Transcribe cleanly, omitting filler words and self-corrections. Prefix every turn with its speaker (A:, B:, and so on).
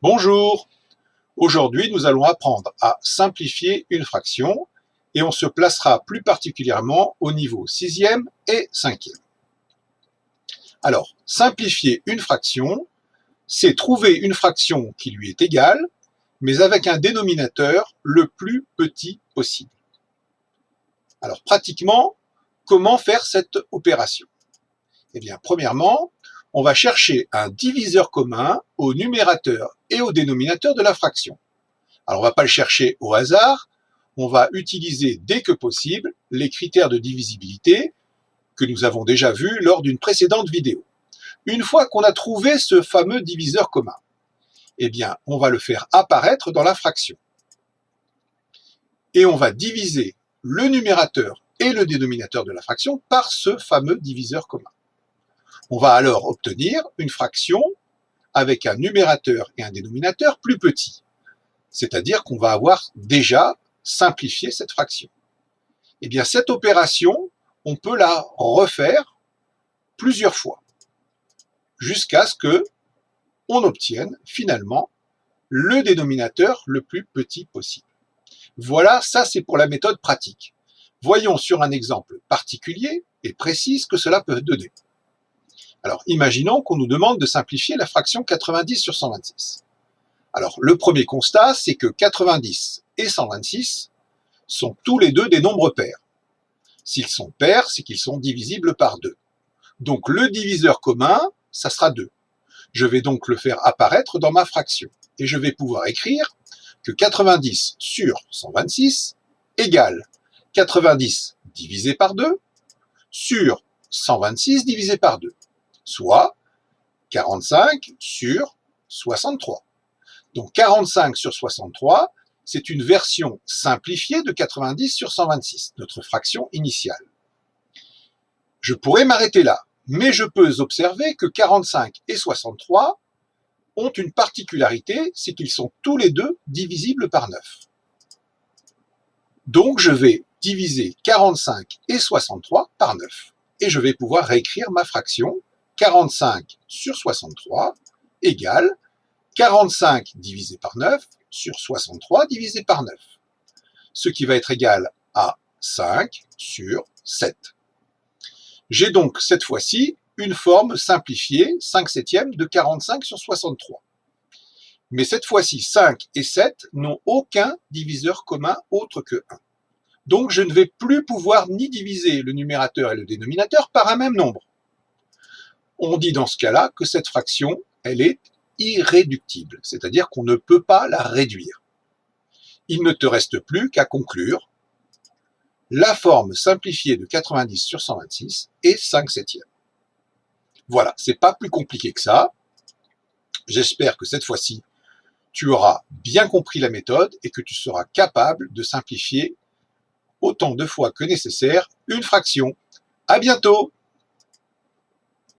A: Bonjour! Aujourd'hui, nous allons apprendre à simplifier une fraction et on se placera plus particulièrement au niveau 6e et 5e. Alors, simplifier une fraction, c'est trouver une fraction qui lui est égale, mais avec un dénominateur le plus petit possible. Alors, pratiquement, comment faire cette opération? Eh bien, premièrement, on va chercher un diviseur commun au numérateur et au dénominateur de la fraction. Alors, on ne va pas le chercher au hasard, on va utiliser dès que possible les critères de divisibilité que nous avons déjà vus lors d'une précédente vidéo. Une fois qu'on a trouvé ce fameux diviseur commun, eh bien, on va le faire apparaître dans la fraction. Et on va diviser le numérateur et le dénominateur de la fraction par ce fameux diviseur commun. On va alors obtenir une fraction avec un numérateur et un dénominateur plus petits. C'est-à-dire qu'on va avoir déjà simplifié cette fraction. Eh bien, cette opération, on peut la refaire plusieurs fois, jusqu'à ce que on obtienne finalement le dénominateur le plus petit possible. Voilà, ça c'est pour la méthode pratique. Voyons sur un exemple particulier et précis ce que cela peut donner. Alors, imaginons qu'on nous demande de simplifier la fraction 90 sur 126. Alors, le premier constat, c'est que 90 et 126 sont tous les deux des nombres pairs. S'ils sont pairs, c'est qu'ils sont divisibles par 2. Donc, le diviseur commun, ça sera 2. Je vais donc le faire apparaître dans ma fraction. Et je vais pouvoir écrire que 90 sur 126 égale 90 divisé par 2 sur 126 divisé par 2, soit 45 sur 63. Donc 45 sur 63, c'est une version simplifiée de 90 sur 126, notre fraction initiale. Je pourrais m'arrêter là, mais je peux observer que 45 et 63 ont une particularité, c'est qu'ils sont tous les deux divisibles par 9. Donc je vais diviser 45 et 63 par 9. Et je vais pouvoir réécrire ma fraction 45 sur 63 égale 45 divisé par 9 sur 63 divisé par 9. Ce qui va être égal à 5 sur 7. J'ai donc cette fois-ci une forme simplifiée, 5 septièmes de 45 sur 63. Mais cette fois-ci, 5 et 7 n'ont aucun diviseur commun autre que 1. Donc je ne vais plus pouvoir ni diviser le numérateur et le dénominateur par un même nombre. On dit dans ce cas-là que cette fraction, elle est irréductible, c'est-à-dire qu'on ne peut pas la réduire. Il ne te reste plus qu'à conclure la forme simplifiée de 90 sur 126 est 5 septièmes. Voilà, c'est pas plus compliqué que ça. J'espère que cette fois-ci, tu auras bien compris la méthode et que tu seras capable de simplifier autant de fois que nécessaire une fraction. À bientôt!